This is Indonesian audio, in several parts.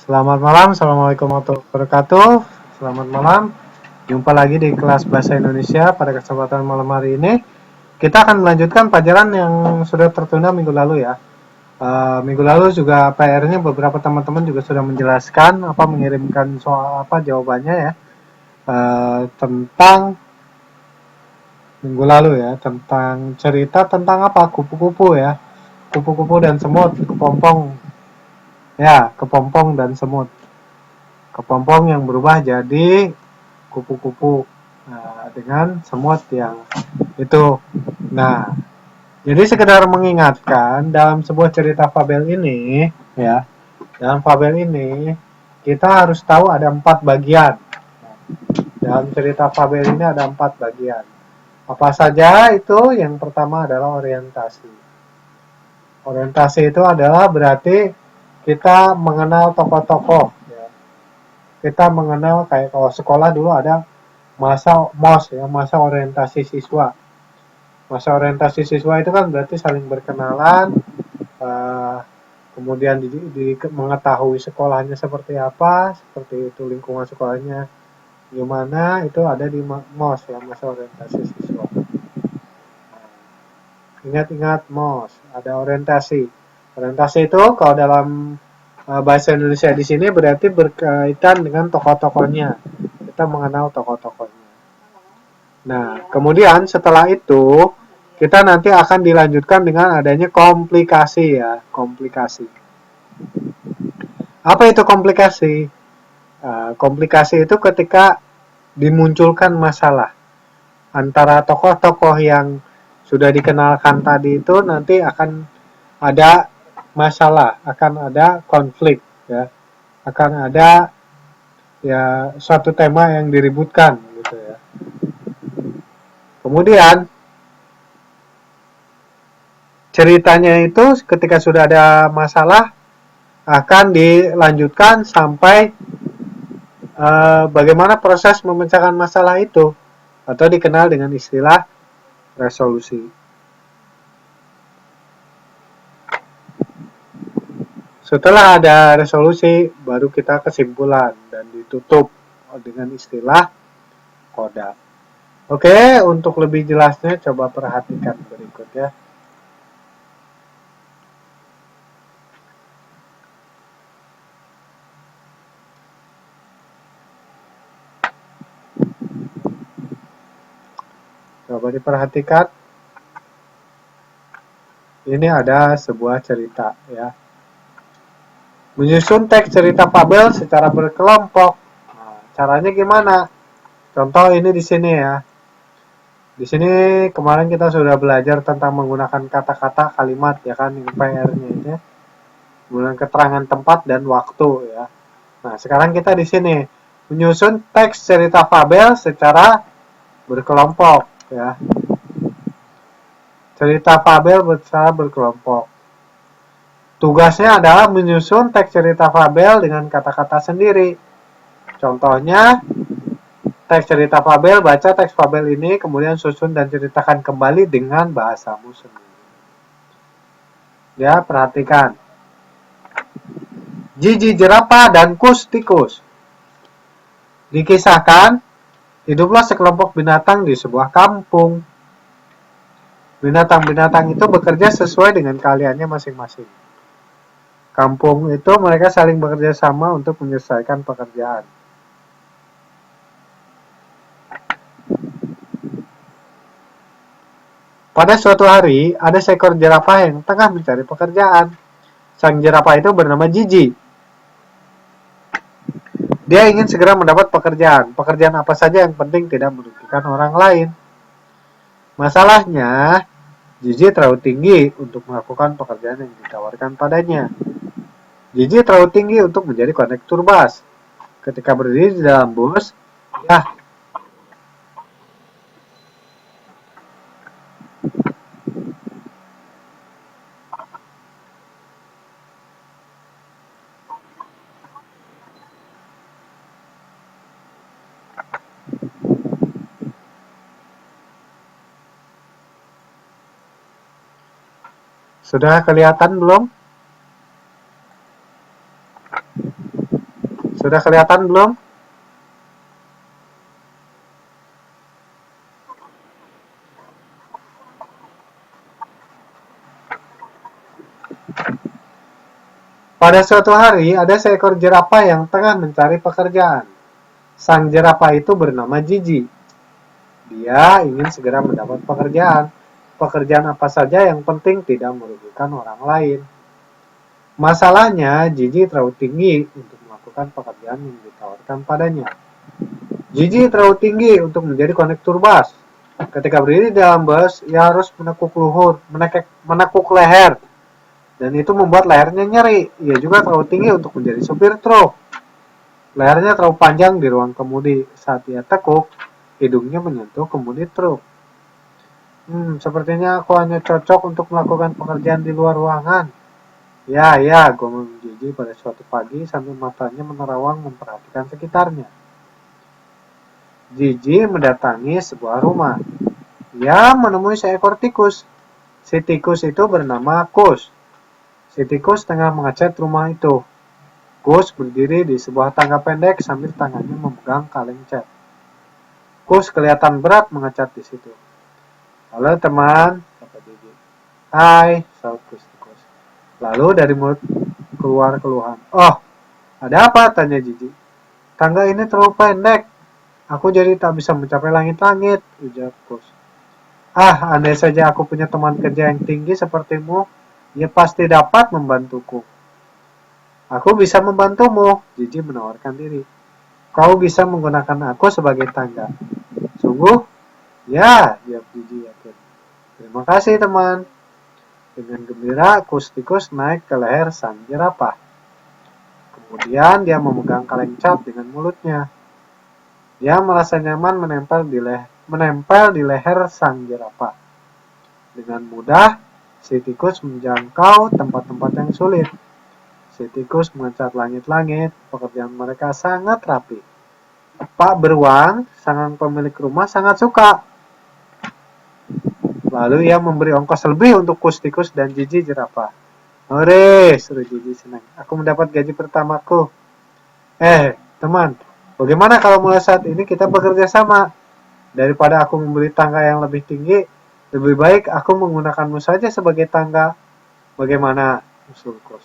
Selamat malam, Assalamualaikum warahmatullahi wabarakatuh. Selamat malam, jumpa lagi di kelas Bahasa Indonesia pada kesempatan malam hari ini. Kita akan melanjutkan pelajaran yang sudah tertunda minggu lalu ya. Minggu lalu juga PR-nya beberapa teman-teman juga sudah menjelaskan mengirimkan soal jawabannya ya. Tentang minggu lalu ya, tentang cerita tentang kupu-kupu ya. Kupu-kupu dan semut, kepompong. Ya, kepompong dan semut. Kepompong yang berubah jadi kupu-kupu dengan semut yang itu. Nah, jadi sekedar mengingatkan dalam sebuah cerita fabel ini, ya, dalam fabel ini kita harus tahu ada 4 bagian. Dalam cerita fabel ini ada 4 bagian. Apa saja itu? Yang pertama adalah orientasi. Orientasi itu adalah berarti kita mengenal tokoh-tokoh. Ya. Kita mengenal kayak kalau sekolah dulu ada masa MOS ya, masa orientasi siswa. Masa orientasi siswa itu kan berarti saling berkenalan, kemudian mengetahui sekolahnya seperti apa, seperti itu lingkungan sekolahnya gimana, itu ada di MOS ya, masa orientasi siswa. Ingat-ingat MOS, ada orientasi. Orientasi itu kalau dalam bahasa Indonesia di sini berarti berkaitan dengan tokoh-tokohnya. Kita mengenal tokoh-tokohnya. Nah, kemudian setelah itu kita nanti akan dilanjutkan dengan adanya komplikasi ya, komplikasi. Apa itu komplikasi? Komplikasi itu ketika dimunculkan masalah antara tokoh-tokoh yang sudah dikenalkan tadi itu nanti akan ada masalah, akan ada konflik ya, akan ada ya suatu tema yang diributkan gitu ya. Kemudian ceritanya itu ketika sudah ada masalah akan dilanjutkan sampai bagaimana proses memecahkan masalah itu atau dikenal dengan istilah resolusi. Setelah ada resolusi baru kita kesimpulan dan ditutup dengan istilah koda. Oke, untuk lebih jelasnya coba perhatikan berikut ya. Coba diperhatikan. Ini ada sebuah cerita ya. Menyusun teks cerita fabel secara berkelompok. Nah, caranya gimana? Contoh ini di sini ya. Di sini kemarin kita sudah belajar tentang menggunakan kata-kata kalimat ya kan, yang PR-nya ini. Menggunakan keterangan tempat dan waktu ya. Nah, sekarang kita di sini menyusun teks cerita fabel secara berkelompok ya. Cerita fabel secara berkelompok. Tugasnya adalah menyusun teks cerita fabel dengan kata-kata sendiri. Contohnya, teks cerita fabel, baca teks fabel ini, kemudian susun dan ceritakan kembali dengan bahasamu sendiri. Ya, perhatikan. Jiji jerapah dan kus tikus. Dikisahkan, hiduplah sekelompok binatang di sebuah kampung. Binatang-binatang itu bekerja sesuai dengan keahliannya masing-masing. Kampung itu mereka saling bekerja sama untuk menyelesaikan pekerjaan. Pada suatu hari, ada seekor jerapah yang tengah mencari pekerjaan. Sang jerapah itu bernama Jiji. Dia ingin segera mendapat pekerjaan. Pekerjaan apa saja yang penting tidak merugikan orang lain. Masalahnya, Jiji terlalu tinggi untuk melakukan pekerjaan yang ditawarkan padanya. Jiji terlalu tinggi untuk menjadi kondektur bus. Ketika berdiri di dalam bus, sudah kelihatan belum? Sudah kelihatan belum? Pada suatu hari, ada seekor jerapah yang tengah mencari pekerjaan. Sang jerapah itu bernama Gigi. Dia ingin segera mendapat pekerjaan. Pekerjaan apa saja yang penting tidak merugikan orang lain. Masalahnya, Gigi terlalu tinggi untuk melakukan pekerjaan yang ditawarkan padanya. Gigi terlalu tinggi untuk menjadi kondektur bus. Ketika berdiri di dalam bus, ia harus menekuk leher, dan itu membuat lehernya nyeri. Ia juga terlalu tinggi untuk menjadi sopir truk. Lehernya terlalu panjang di ruang kemudi. Saat ia tekuk, hidungnya menyentuh kemudi truk. Sepertinya aku hanya cocok untuk melakukan pekerjaan di luar ruangan. Ya, gomong Gigi pada suatu pagi sambil matanya menerawang memperhatikan sekitarnya. Gigi mendatangi sebuah rumah. Ia menemui seekor tikus. Si tikus itu bernama Kus. Si tikus tengah mengecat rumah itu. Kus berdiri di sebuah tangga pendek sambil tangannya memegang kaleng cat. Kus kelihatan berat mengecat di situ. Halo teman, kata Gigi. Hai, saut Kus. Lalu dari mulut keluar keluhan. Oh, ada apa? Tanya Gigi. Tangga ini terlalu pendek. Aku jadi tak bisa mencapai langit-langit, ujar Kus. Andai saja aku punya teman kerja yang tinggi sepertimu, ia pasti dapat membantuku. Aku bisa membantumu, Gigi menawarkan diri. Kau bisa menggunakan aku sebagai tangga. Sungguh? Ya, jawab Gigi yakin. Terima kasih teman. Dengan gembira, Kus tikus naik ke leher sang jerapah. Kemudian dia memegang kaleng cat dengan mulutnya. Dia merasa nyaman menempel di leher sang jerapah. Dengan mudah, si tikus menjangkau tempat-tempat yang sulit. Si tikus mengecat langit-langit, pekerjaan mereka sangat rapi. Pak Beruang, sang pemilik rumah, sangat suka. Lalu ia memberi ongkos lebih untuk Kus tikus dan Gigi jerapah. Hore, seru Gigi senang. Aku mendapat gaji pertamaku. Teman, bagaimana kalau mulai saat ini kita bekerja sama? Daripada aku membeli tangga yang lebih tinggi, lebih baik aku menggunakanmu saja sebagai tangga. Bagaimana? Usul Kus.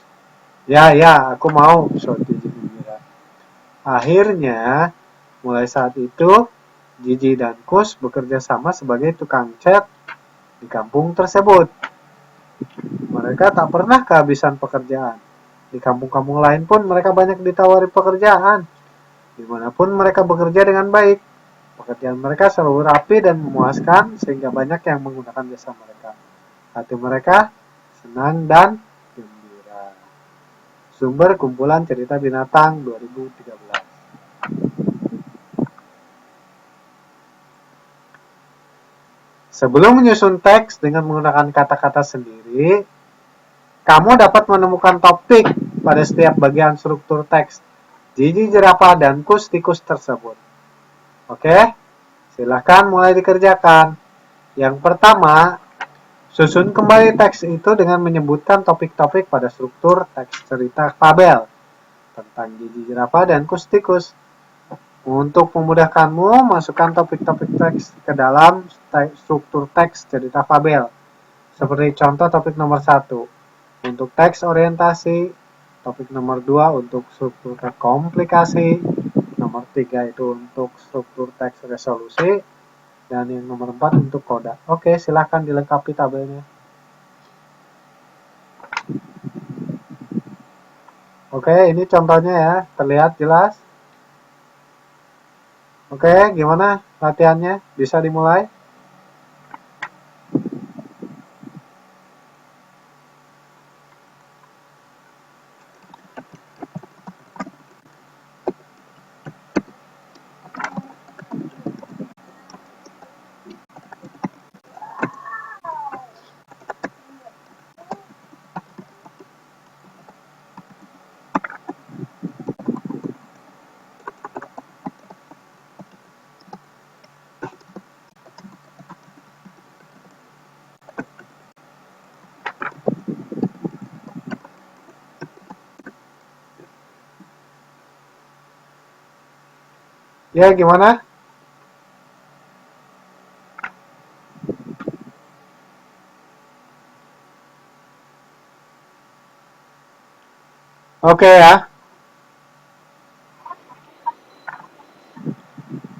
Ya, aku mau, usul Gigi gembira. Akhirnya, mulai saat itu, Gigi dan Kus bekerja sama sebagai tukang cat di kampung tersebut. Mereka tak pernah kehabisan pekerjaan. Di kampung-kampung lain pun mereka banyak ditawari pekerjaan. Dimanapun mereka bekerja dengan baik, pekerjaan mereka selalu rapi dan memuaskan sehingga banyak yang menggunakan jasa mereka. Hati mereka senang dan gembira. Sumber kumpulan cerita binatang 2013. Sebelum menyusun teks dengan menggunakan kata-kata sendiri, kamu dapat menemukan topik pada setiap bagian struktur teks Gigi jerapah dan Kus tikus tersebut. Oke, silahkan mulai dikerjakan. Yang pertama, susun kembali teks itu dengan menyebutkan topik-topik pada struktur teks cerita fabel tentang Gigi jerapah dan Kus tikus. Untuk memudahkanmu, masukkan topik-topik teks ke dalam struktur teks cerita fabel. Seperti contoh topik nomor 1 untuk teks orientasi, topik nomor 2 untuk struktur teks komplikasi, nomor 3 itu untuk struktur teks resolusi, dan yang nomor 4 untuk koda. Oke, silahkan dilengkapi tabelnya. Oke, ini contohnya ya, terlihat jelas. Oke, gimana latihannya? Bisa dimulai? Ya, gimana? Oke ya.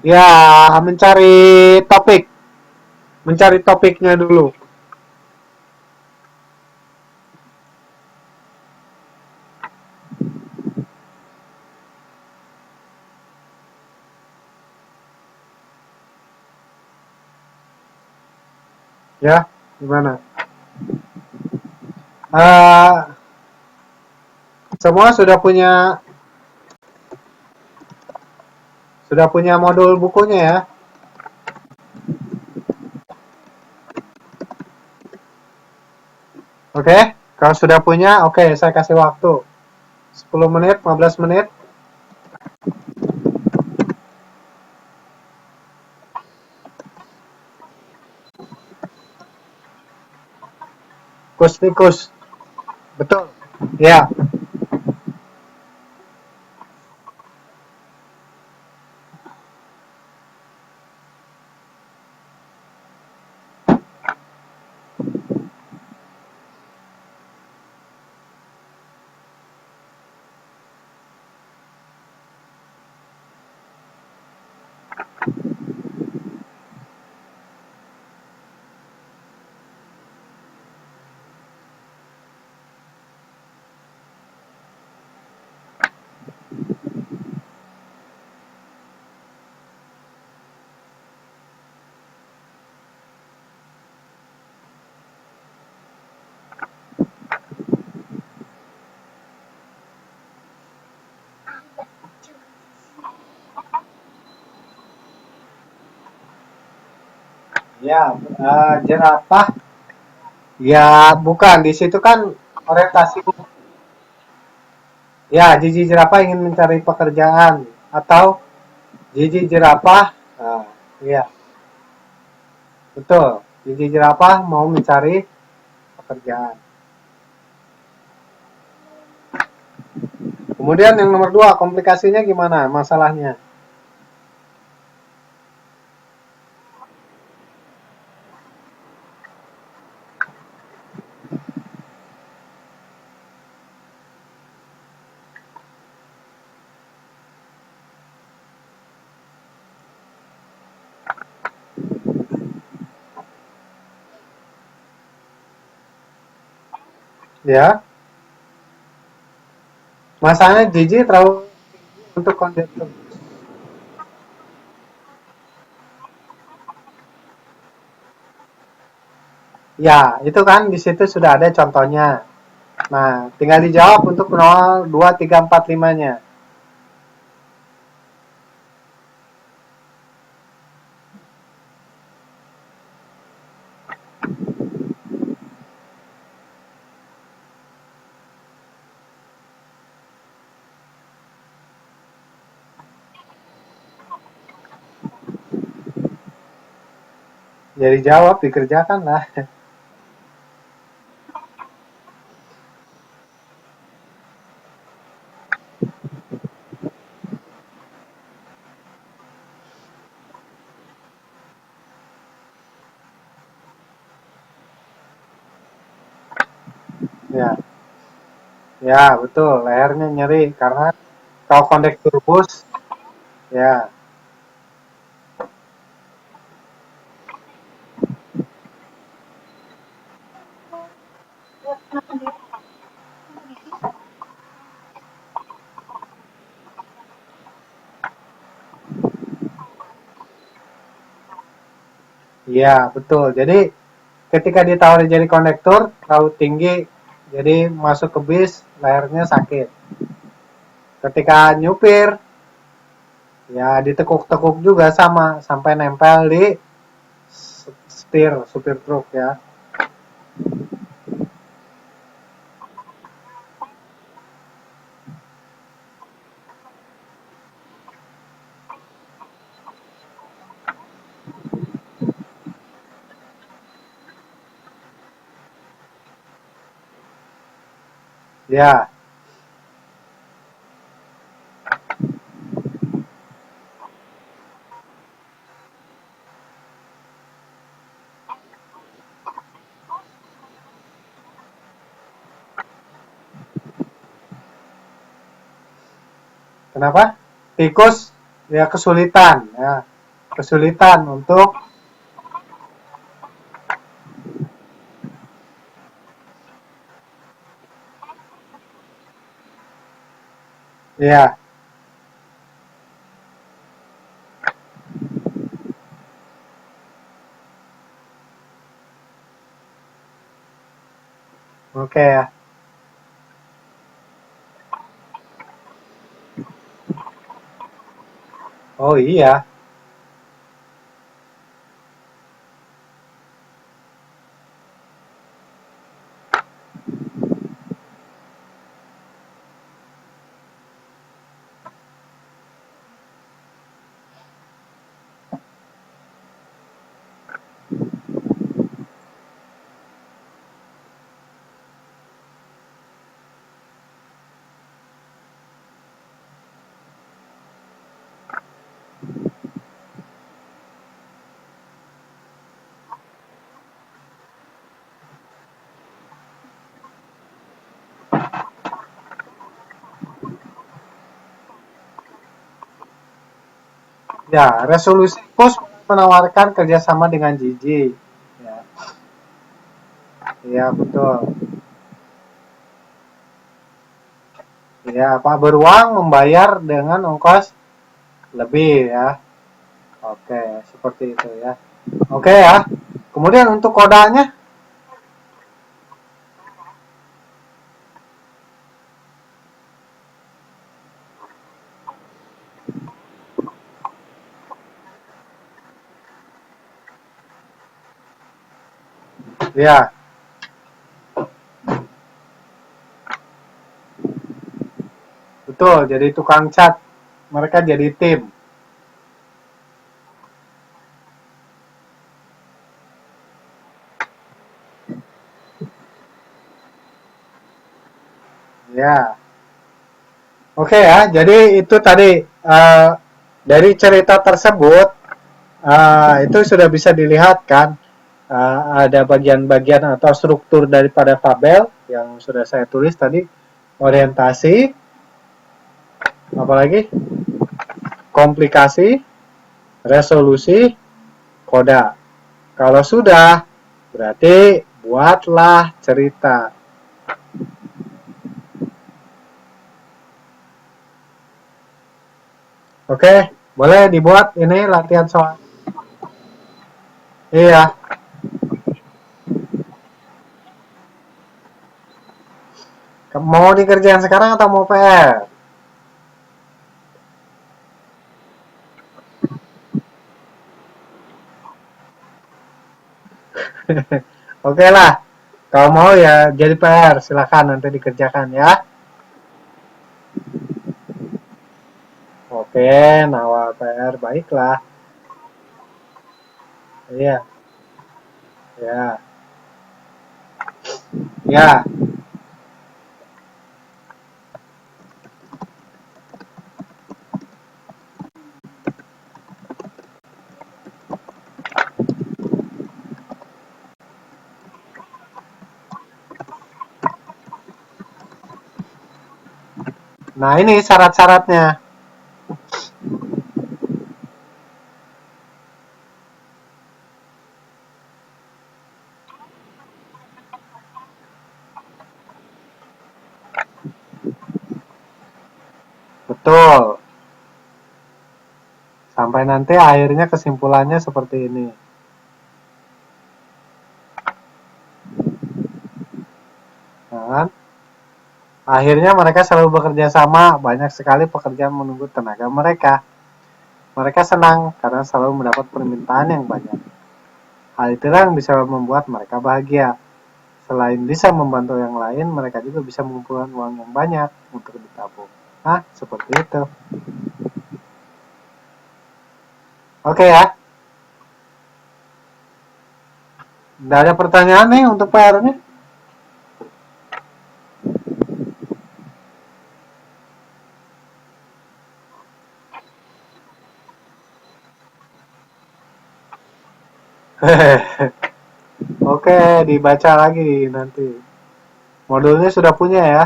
Ya, mencari topik. Mencari topiknya dulu. Ya, gimana? Eh, semua sudah punya modul bukunya ya. Oke, kalau sudah punya, oke, saya kasih waktu 10 menit, 15 menit. Kus. Betul. Ya, ya, jerapah. Ya, bukan. Di situ kan orientasi. Ya, Jiji jerapah ingin mencari pekerjaan atau Jiji jerapah. Nah, iya, betul. Jiji jerapah mau mencari pekerjaan. Kemudian yang nomor dua, komplikasinya gimana masalahnya? Ya, masalahnya Jiji terlalu untuk kondektur. Ya, itu kan di situ sudah ada contohnya. Nah, tinggal dijawab untuk 0, 2, 3, 4, 5-nya. Jadi jawab, dikerjakan lah. Ya, ya betul. Lehernya nyeri karena kalau kondektur bus, ya, iya betul. Jadi ketika ditawari jadi kondektur terlalu tinggi, jadi masuk ke bis lehernya sakit. Ketika nyupir, ya ditekuk-tekuk juga sama sampai nempel di supir truk ya. Ya, Kenapa? Tikus ya kesulitan ya. Kesulitan untuk ya. Oke ya. Oh iya. Ya, resolusi pos menawarkan kerjasama dengan Gigi. Ya, iya betul. Ya, Pak beruang membayar dengan ongkos lebih ya. Oke, seperti itu ya. Oke ya. Kemudian untuk kodanya, ya betul. Jadi tukang cat, mereka jadi tim. Ya, oke ya. Jadi itu tadi dari cerita tersebut itu sudah bisa dilihat kan ada bagian-bagian atau struktur daripada tabel yang sudah saya tulis tadi, orientasi, apalagi komplikasi, resolusi, koda. Kalau sudah, berarti buatlah cerita. Oke, boleh dibuat ini latihan soal. Iya, mau dikerjain sekarang atau mau PR? Oke lah, kalau mau ya jadi PR, silakan nanti dikerjakan ya. Oke, nawar PR, baiklah. Iya, ya, ya. Nah ini syarat-syaratnya. Betul. Sampai nanti akhirnya kesimpulannya seperti ini. Nah, kan? Akhirnya mereka selalu bekerja sama, banyak sekali pekerjaan menunggu tenaga mereka. Mereka senang karena selalu mendapat permintaan yang banyak. Hal itulah yang bisa membuat mereka bahagia. Selain bisa membantu yang lain, mereka juga bisa mengumpulkan uang yang banyak untuk ditabung. Nah, seperti itu. Oke ya, nggak ada pertanyaan nih untuk PR-nya. Oke, dibaca lagi nanti. Modulnya sudah punya ya.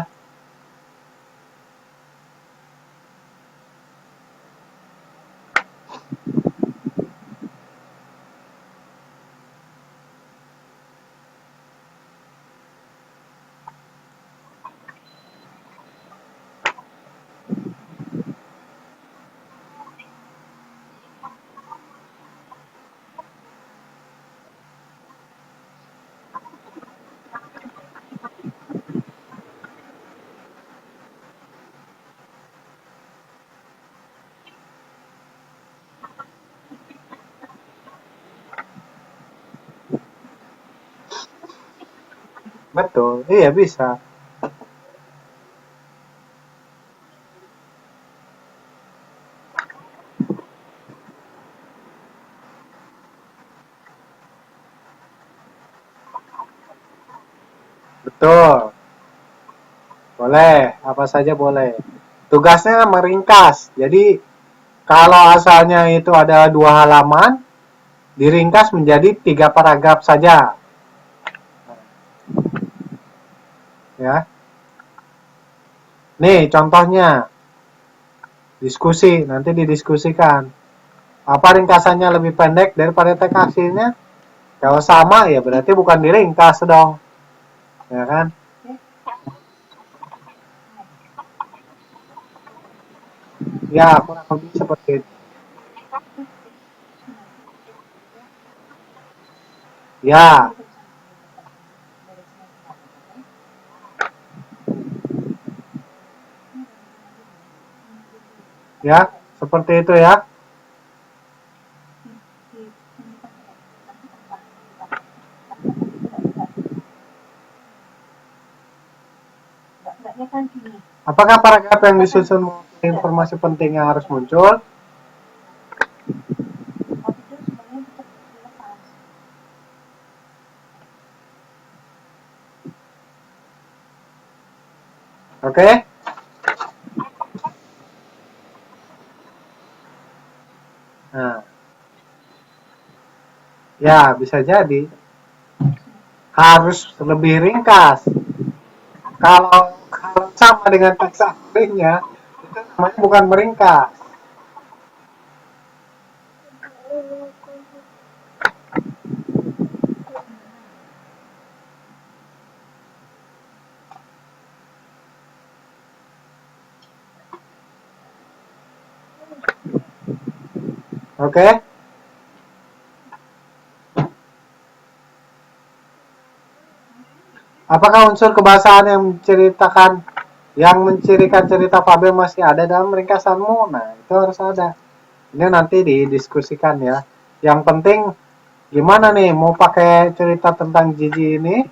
Betul, iya bisa. Betul, boleh, apa saja boleh. Tugasnya meringkas. Jadi kalau asalnya itu ada 2 halaman, diringkas menjadi 3 paragraf saja, ya. Nih contohnya, diskusi, nanti didiskusikan. Apa ringkasannya lebih pendek daripada teks aslinya? Kalau sama ya berarti bukan diringkas dong, ya kan? Ya kurang lebih seperti itu. Ya, ya seperti itu ya. Apakah paragraf yang disusun informasi penting yang harus muncul? Oke? Nah, ya bisa jadi harus lebih ringkas. Kalau sama dengan teks aslinya, itu namanya bukan meringkas. Oke? Apakah unsur kebahasaan yang mencirikan cerita fabel masih ada dalam ringkasanmu? Nah, itu harus ada. Ini nanti didiskusikan ya. Yang penting gimana nih mau pakai cerita tentang Gigi ini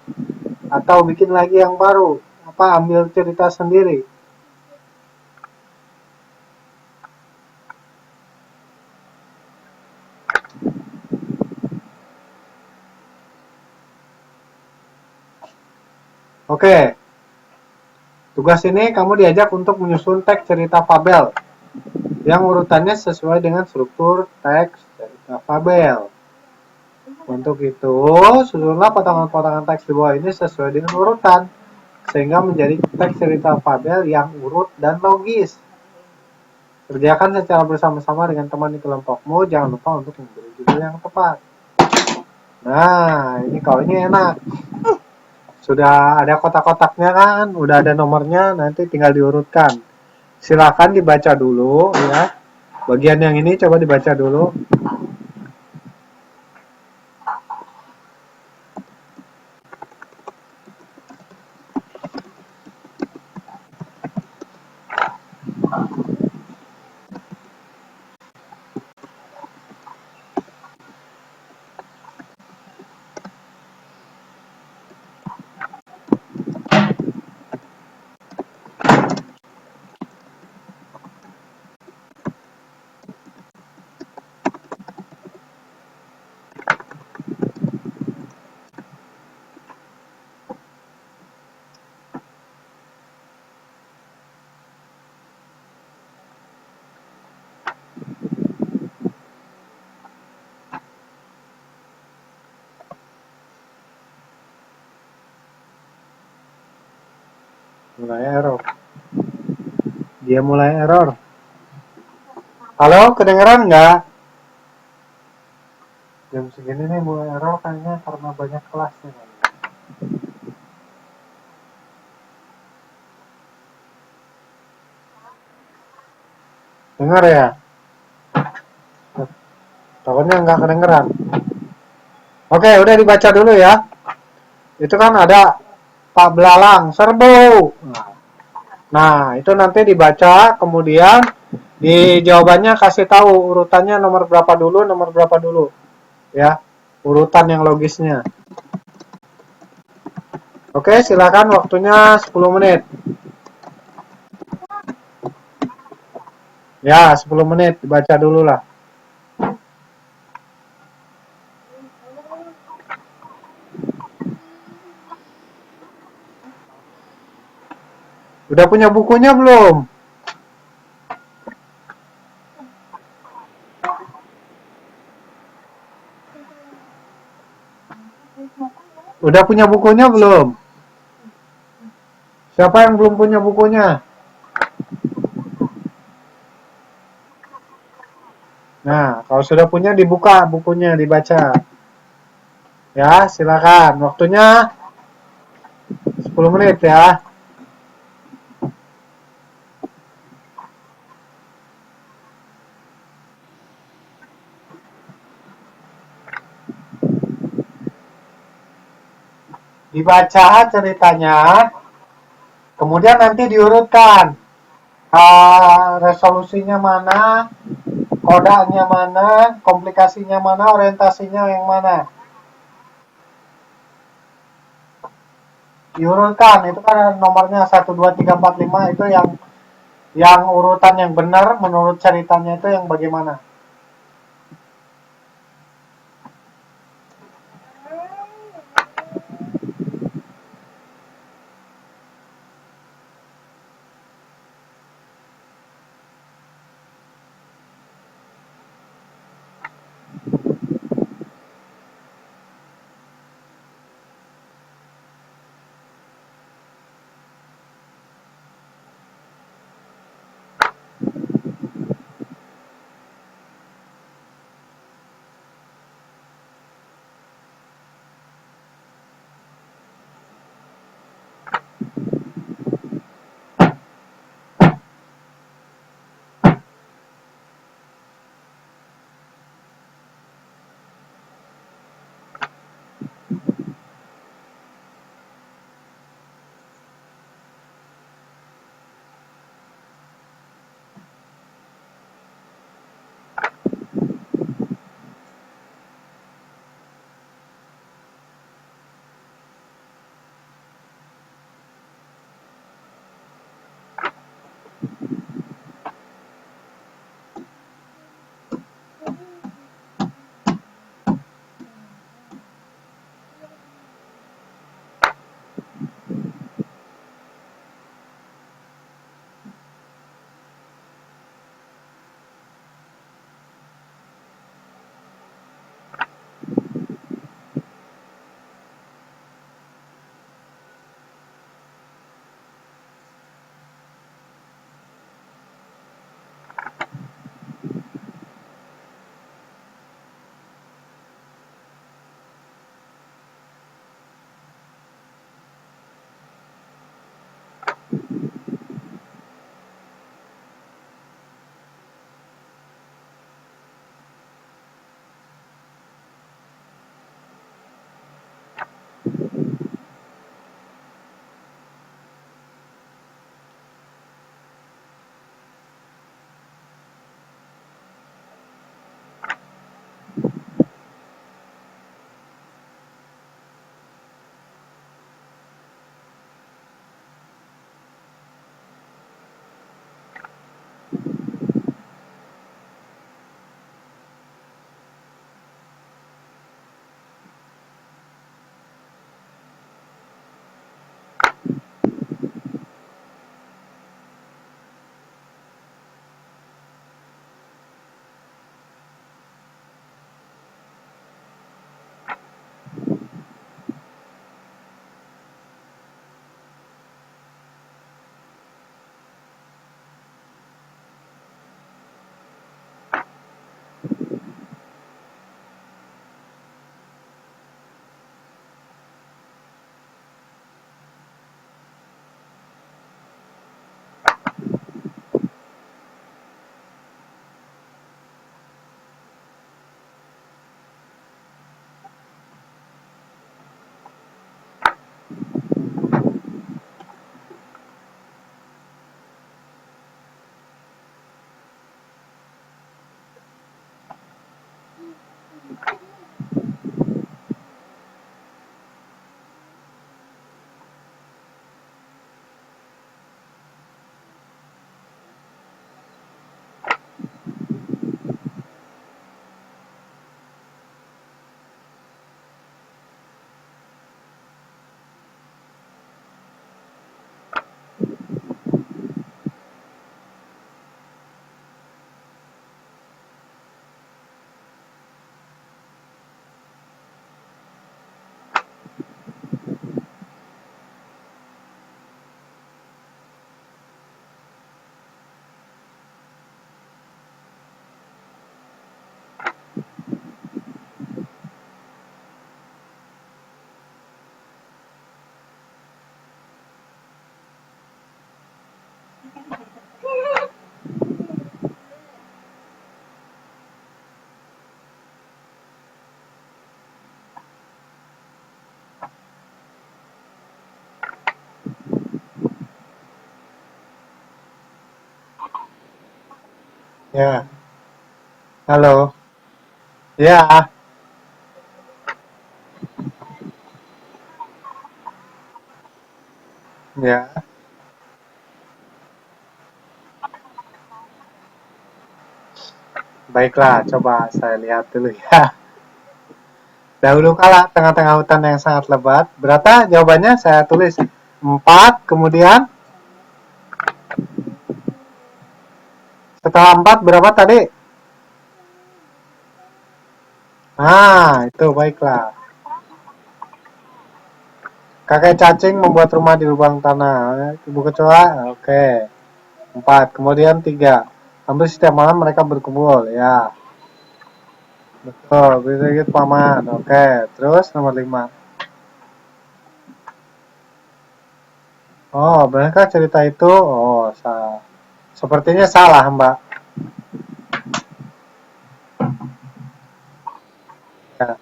atau bikin lagi yang baru? Apa ambil cerita sendiri? Oke. Tugas ini kamu diajak untuk menyusun teks cerita fabel yang urutannya sesuai dengan struktur teks cerita fabel. Untuk itu, susunlah potongan-potongan teks di bawah ini sesuai dengan urutan, sehingga menjadi teks cerita fabel yang urut dan logis. Kerjakan secara bersama-sama dengan teman di kelompokmu, jangan lupa untuk memberi judul yang tepat. Nah, ini kalau ini enak. Sudah ada kotak-kotaknya kan, udah ada nomornya, nanti tinggal diurutkan. Silakan dibaca dulu ya. Bagian yang ini coba dibaca dulu. Mulai error. Dia mulai error. Halo, kedengeran nggak? Jam segini nih mulai error kayaknya karena banyak kelas nih. Dengar ya? Takutnya nggak kedengeran. Oke, udah dibaca dulu ya. Itu kan ada Pak Belalang, serbu. Nah, itu nanti dibaca, kemudian di jawabannya kasih tahu urutannya nomor berapa dulu, ya. Urutan yang logisnya. Oke, silakan waktunya 10 menit. Ya, 10 menit baca dulu lah. Udah punya bukunya belum? Udah punya bukunya belum? Siapa yang belum punya bukunya? Nah, kalau sudah punya dibuka bukunya, dibaca. Ya, silakan. Waktunya 10 menit ya. Dibaca ceritanya, kemudian nanti diurutkan. Resolusinya mana, kodanya mana, komplikasinya mana, orientasinya yang mana. Diurutkan, itu kan nomornya 1, 2, 3, 4, 5 itu yang urutan yang benar menurut ceritanya itu yang bagaimana. Ya, halo. Ya, ya. Baiklah, coba saya lihat dulu ya. Dahulu kala tengah-tengah hutan yang sangat lebat. Berapa jawabannya? Saya tulis 4, kemudian setelah 4 berapa tadi? Itu baiklah. Kakek cacing membuat rumah di lubang tanah. Ibu kecoa, oke. 4, kemudian 3. Hampir setiap malam mereka berkumpul, ya. Betul, sedikit paman. Oke, terus nomor 5. Oh, benarkah cerita itu? Oh, salah. Sepertinya salah, Mbak. Ya.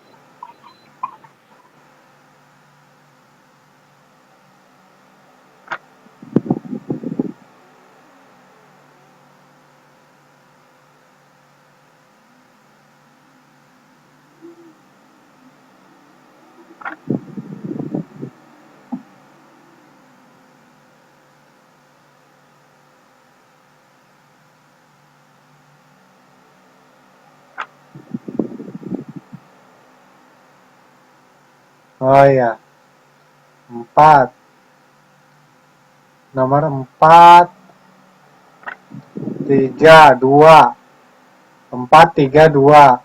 Oh iya, 4. Nomor 4, 3, 2. 4, 3, 2.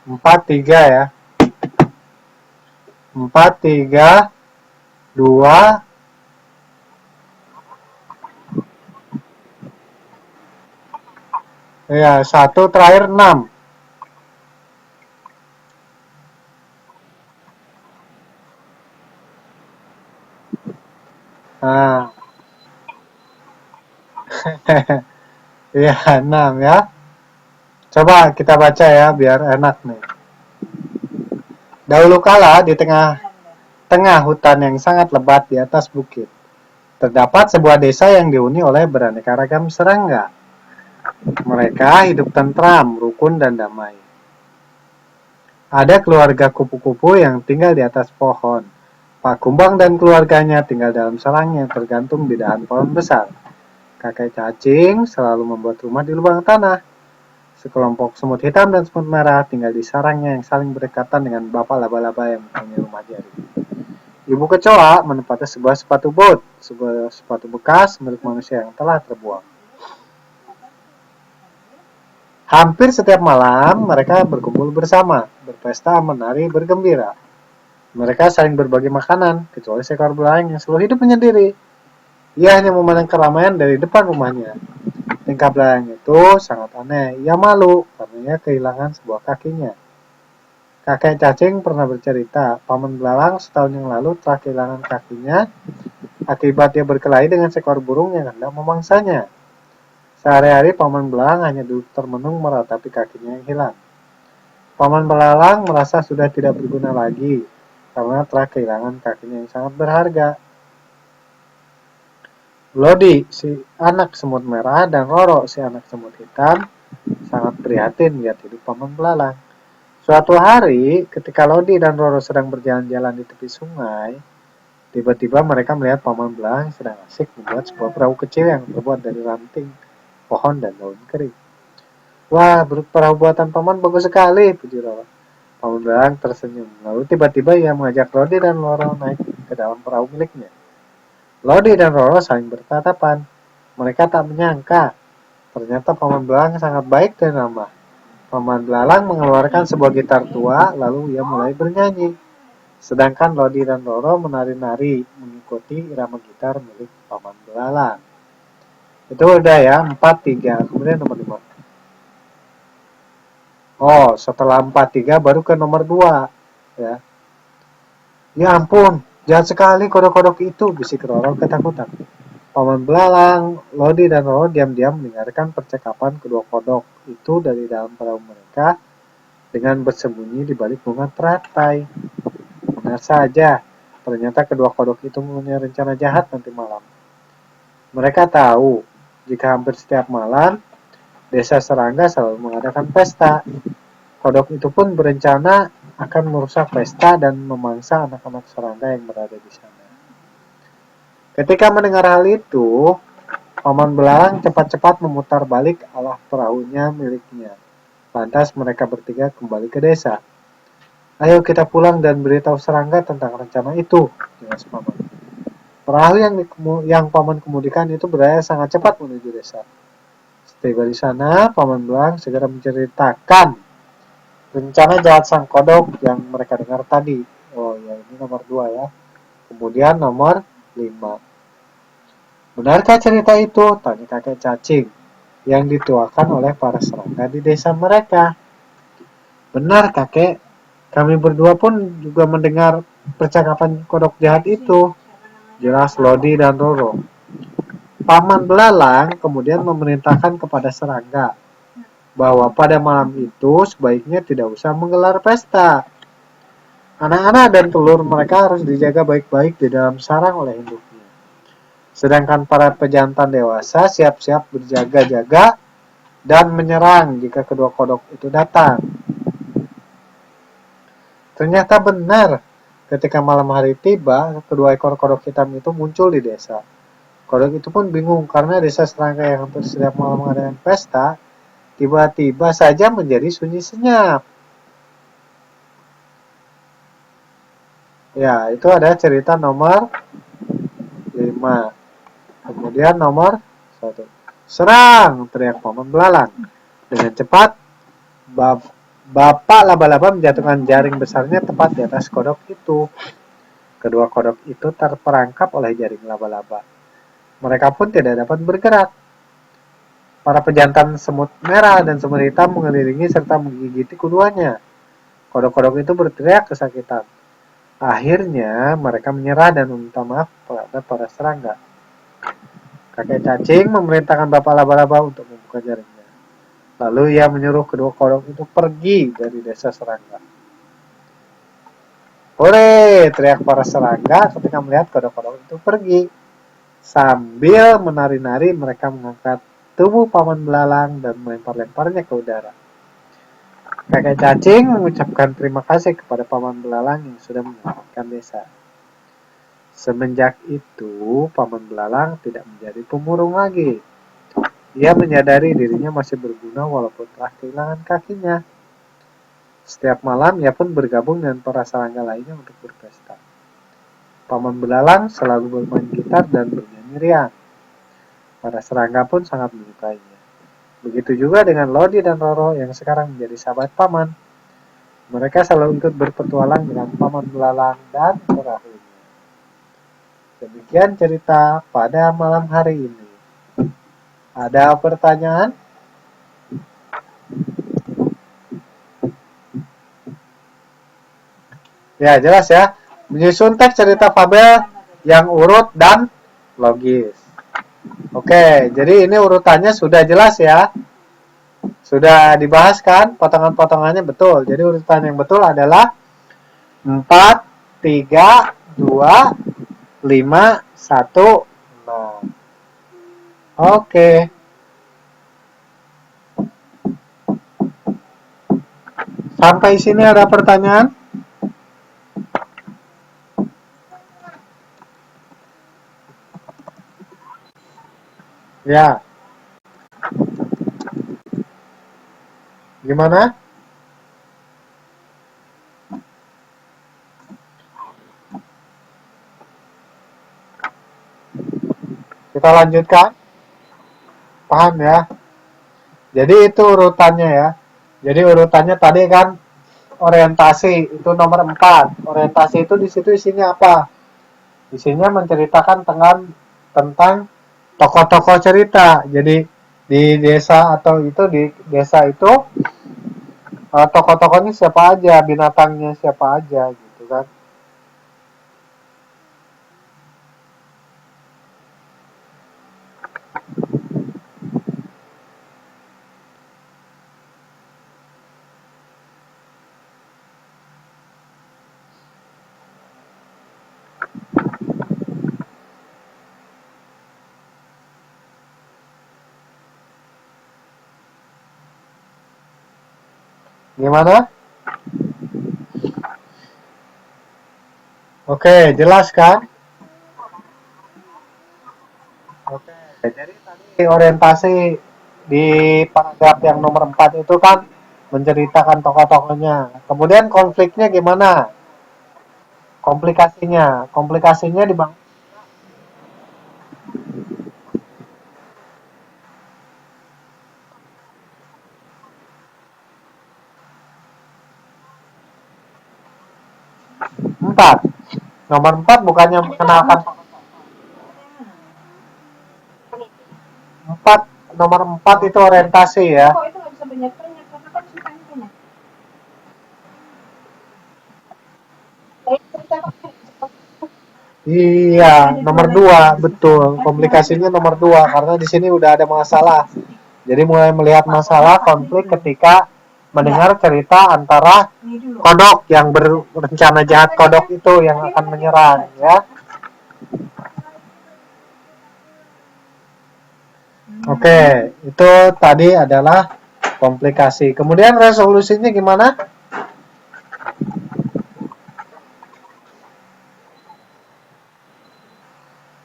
4, 3 ya. 4, 3, 2. Ya, 1 terakhir 6. Nah, iya 6 ya. Coba kita baca ya biar enak nih. Dahulu kala di tengah hutan yang sangat lebat di atas bukit, terdapat sebuah desa yang dihuni oleh beraneka ragam serangga. Mereka hidup tentram, rukun, dan damai. Ada keluarga kupu-kupu yang tinggal di atas pohon. Pak Kumbang dan keluarganya tinggal dalam sarang yang tergantung di dahan pohon besar. Kakek cacing selalu membuat rumah di lubang tanah. Sekelompok semut hitam dan semut merah tinggal di sarangnya yang saling berdekatan dengan bapak laba-laba yang mempunyai rumah jari. Ibu kecoa menempati sebuah sepatu bot, sebuah sepatu bekas milik manusia yang telah terbuang. Hampir setiap malam mereka berkumpul bersama, berpesta, menari, bergembira. Mereka saling berbagi makanan, kecuali seekor belalang yang selalu hidup menyendiri. Ia hanya memandang keramaian dari depan rumahnya. Tingkah belalang itu sangat aneh. Ia malu karena ia kehilangan sebuah kakinya. Kakek cacing pernah bercerita, paman belalang setahun yang lalu telah kehilangan kakinya akibat dia berkelahi dengan seekor burung yang hendak memangsanya. Sehari-hari paman belalang hanya duduk termenung meratapi kakinya yang hilang. Paman belalang merasa sudah tidak berguna lagi karena telah kehilangan kakinya yang sangat berharga. Lodi, si anak semut merah, dan Roro, si anak semut hitam, sangat prihatin lihat hidup paman belalang. Suatu hari, ketika Lodi dan Roro sedang berjalan-jalan di tepi sungai, tiba-tiba mereka melihat paman belalang sedang asik membuat sebuah perahu kecil yang terbuat dari ranting, pohon, dan daun kering. Wah, perahu buatan paman bagus sekali, puji Roro. Paman belalang tersenyum. Lalu tiba-tiba ia mengajak Lodi dan Roro naik ke dalam perahu miliknya. Lodi dan Roro saling bertatapan. Mereka tak menyangka, ternyata paman belalang sangat baik dan ramah. Paman belalang mengeluarkan sebuah gitar tua, lalu ia mulai bernyanyi. Sedangkan Lodi dan Roro menari-nari mengikuti irama gitar milik paman belalang. Itu udah ya, 4-3. Kemudian nomor 5. Oh, setelah 4-3 baru ke nomor 2. Ya. Ya ampun, jahat sekali kodok-kodok itu, bisik Roro ketakutan. Paman Belalang, Lodi, dan Roro diam-diam mendengarkan percakapan kedua kodok itu dari dalam perahu mereka dengan bersembunyi di balik bunga teratai. Benar saja, ternyata kedua kodok itu mempunyai rencana jahat nanti malam. Mereka tahu jika hampir setiap malam Desa Serangga selalu mengadakan pesta. Kodok itu pun berencana akan merusak pesta dan memangsa anak-anak serangga yang berada di sana. Ketika mendengar hal itu, Paman Belalang cepat-cepat memutar balik alah perahunya miliknya. Lantas mereka bertiga kembali ke desa. Ayo kita pulang dan beritahu serangga tentang rencana itu, jelas Paman. Perahu yang Paman kemudikan itu berlayar sangat cepat menuju desa. Setiba di sana, Paman Belalang segera menceritakan rencana jahat sang kodok yang mereka dengar tadi. Oh ya, ini nomor 2 ya. Kemudian nomor 5. Benarkah cerita itu? Tanya kakek cacing yang dituakan oleh para serangga di desa mereka. Benar kakek, kami berdua pun juga mendengar percakapan kodok jahat itu. Jelas Lodi dan Roro. Paman Belalang kemudian memerintahkan kepada serangga bahwa pada malam itu sebaiknya tidak usah menggelar pesta. Anak-anak dan telur mereka harus dijaga baik-baik di dalam sarang oleh induknya. Sedangkan para pejantan dewasa siap-siap berjaga-jaga dan menyerang jika kedua kodok itu datang. Ternyata benar, ketika malam hari tiba, kedua ekor kodok hitam itu muncul di desa. Kodok itu pun bingung karena desa serangga yang hampir setiap malam mengadakan pesta, tiba-tiba saja menjadi sunyi senyap. Ya, itu ada cerita nomor 5. Kemudian nomor 1. Serang! Teriak Paman Belalang. Dengan cepat, Bapak laba-laba menjatuhkan jaring besarnya tepat di atas kodok itu. Kedua kodok itu terperangkap oleh jaring laba-laba. Mereka pun tidak dapat bergerak. Para pejantan semut merah dan semut hitam mengelilingi serta menggigiti keduanya. Kodok-kodok itu berteriak kesakitan. Akhirnya mereka menyerah dan meminta maaf kepada para serangga. Kakek cacing memerintahkan bapak laba-laba untuk membuka jaringnya. Lalu ia menyuruh kedua kodok itu pergi dari desa serangga. Hore! Teriak para serangga ketika melihat kodok-kodok itu pergi. Sambil menari-nari mereka mengangkat tubuh Paman Belalang dan melempar-lemparnya ke udara. Kakek cacing mengucapkan terima kasih kepada Paman Belalang yang sudah menyelamatkan desa. Semenjak itu, Paman Belalang tidak menjadi pemurung lagi. Ia menyadari dirinya masih berguna walaupun telah kehilangan kakinya. Setiap malam ia pun bergabung dengan para serangga lainnya untuk berpesta. Paman Belalang selalu bermain gitar dan bernyanyi riang. Para serangga pun sangat menyukainya. Begitu juga dengan Lodi dan Roro yang sekarang menjadi sahabat Paman. Mereka selalu ikut berpetualang dengan Paman Belalang dan perahunya. Demikian cerita pada malam hari ini. Ada pertanyaan? Ya, jelas ya. Menyusun teks cerita fabel yang urut dan logis. Oke, jadi ini urutannya sudah jelas ya. Sudah dibahas kan potongan-potongannya betul. Jadi urutan yang betul adalah 4, 3, 2, 5, 1, 6. Oke. Sampai sini ada pertanyaan? Ya. Gimana? Kita lanjutkan. Paham ya? Jadi itu urutannya ya. Jadi urutannya tadi kan orientasi itu nomor 4. Orientasi itu di situ isinya apa? Isinya menceritakan tentang tokoh-tokoh cerita. Jadi di desa atau itu di desa itu tokoh-tokohnya siapa aja, binatangnya siapa aja gitu kan. Gimana? Oke, jelas kan? Oke, jadi tadi orientasi di paragraf yang nomor 4 itu kan menceritakan tokoh-tokohnya. Kemudian konfliknya gimana? Komplikasinya di bang 4. Nomor 4 bukannya mengenalkan 4, nomor 4 itu orientasi ya. Iya, nomor 2 betul. Komplikasinya nomor 2 karena di sini udah ada masalah. Jadi mulai melihat masalah konflik ketika mendengar cerita antara kodok yang berencana jahat, kodok itu yang akan menyerang ya. Oke, itu tadi adalah komplikasi. Kemudian resolusinya gimana?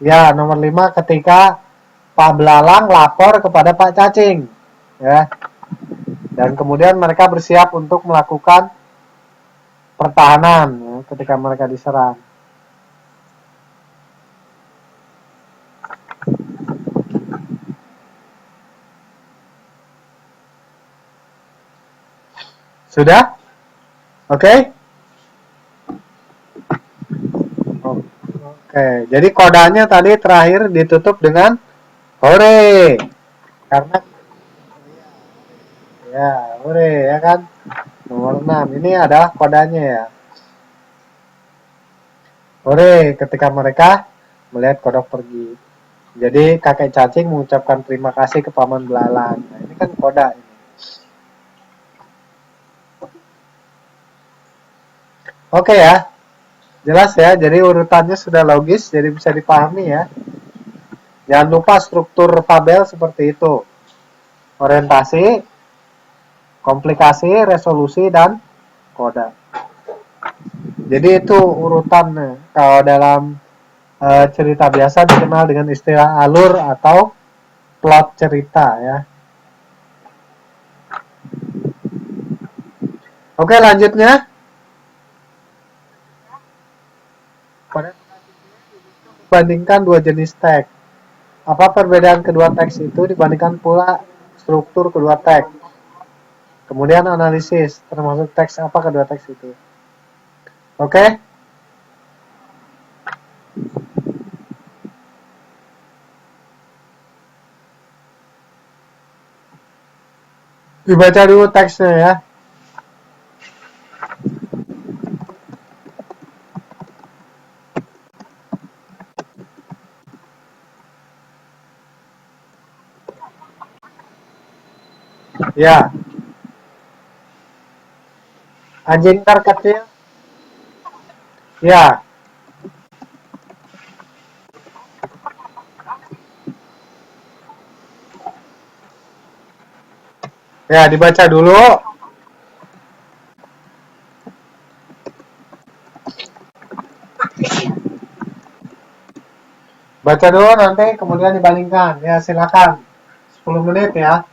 Ya, nomor 5 ketika Pak Belalang lapor kepada Pak Cacing. Ya. Dan kemudian mereka bersiap untuk melakukan pertahanan ya, ketika mereka diserang. Sudah? Oke? Okay? Oke, jadi kodanya tadi terakhir ditutup dengan hore. Karena ya, hore ya kan? Nomor 6. Ini adalah kodanya ya. Hore ketika mereka melihat kodok pergi. Jadi kakek cacing mengucapkan terima kasih ke paman belalang. Nah, ini kan koda ini. Oke ya, jelas ya. Jadi urutannya sudah logis, jadi bisa dipahami ya. Jangan lupa struktur fabel seperti itu. Orientasi, komplikasi, resolusi, dan koda. Jadi itu urutan kalau dalam cerita biasa dikenal dengan istilah alur atau plot cerita ya. Oke, lanjutnya. Pada bandingkan dua jenis teks. Apa perbedaan kedua teks itu dibandingkan pula struktur kedua teks. Kemudian analisis, termasuk teks apa kedua teks itu. Oke? Dibaca dulu teksnya ya. Ya, anjing terkecil. Ya, ya dibaca dulu. Baca dulu nanti kemudian dibandingkan. Ya, silakan. 10 menit ya.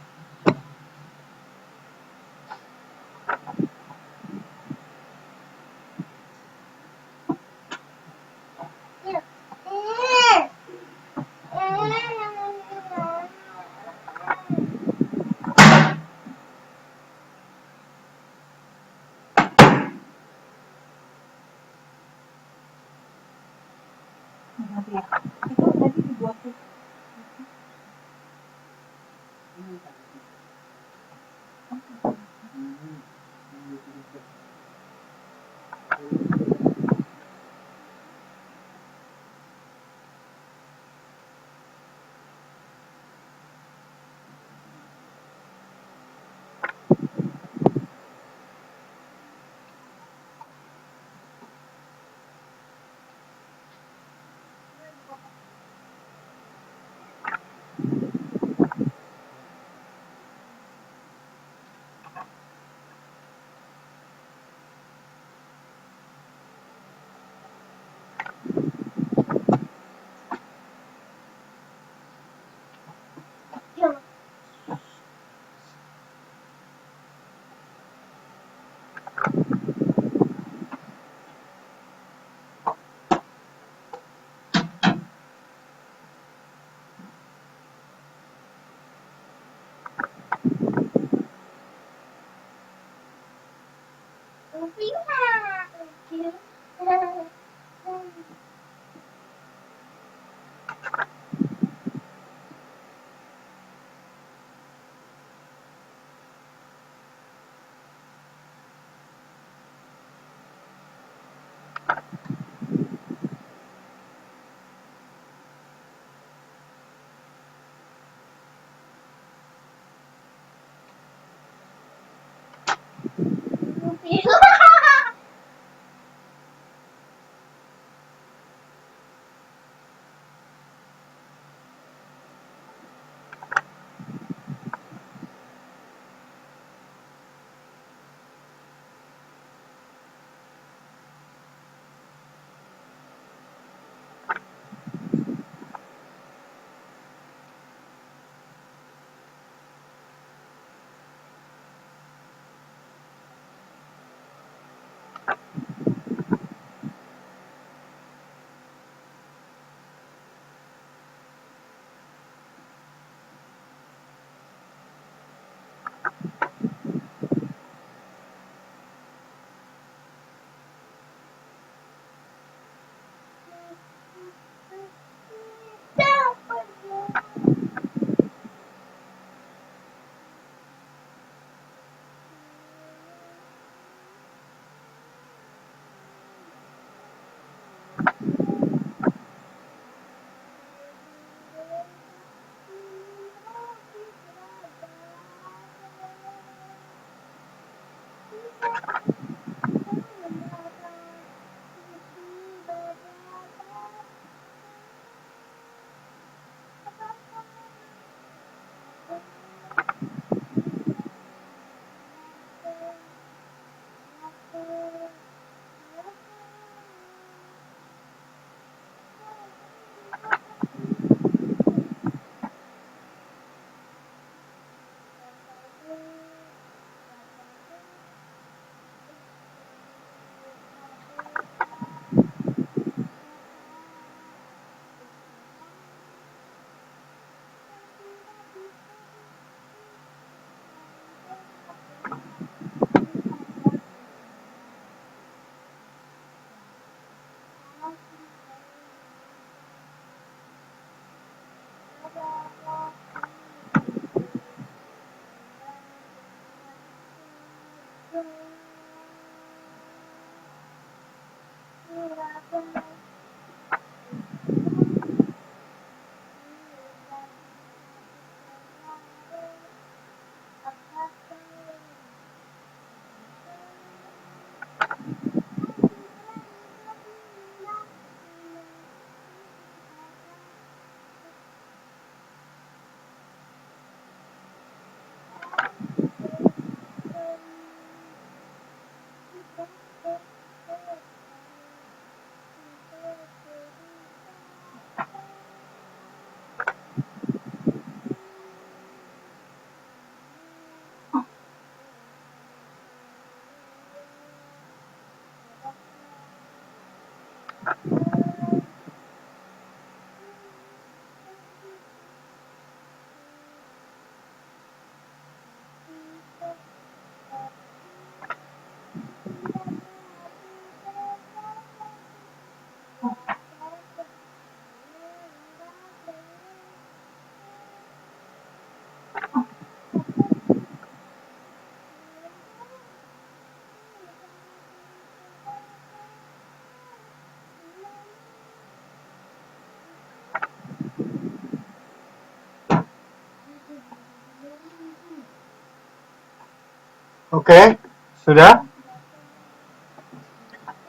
Oke, sudah?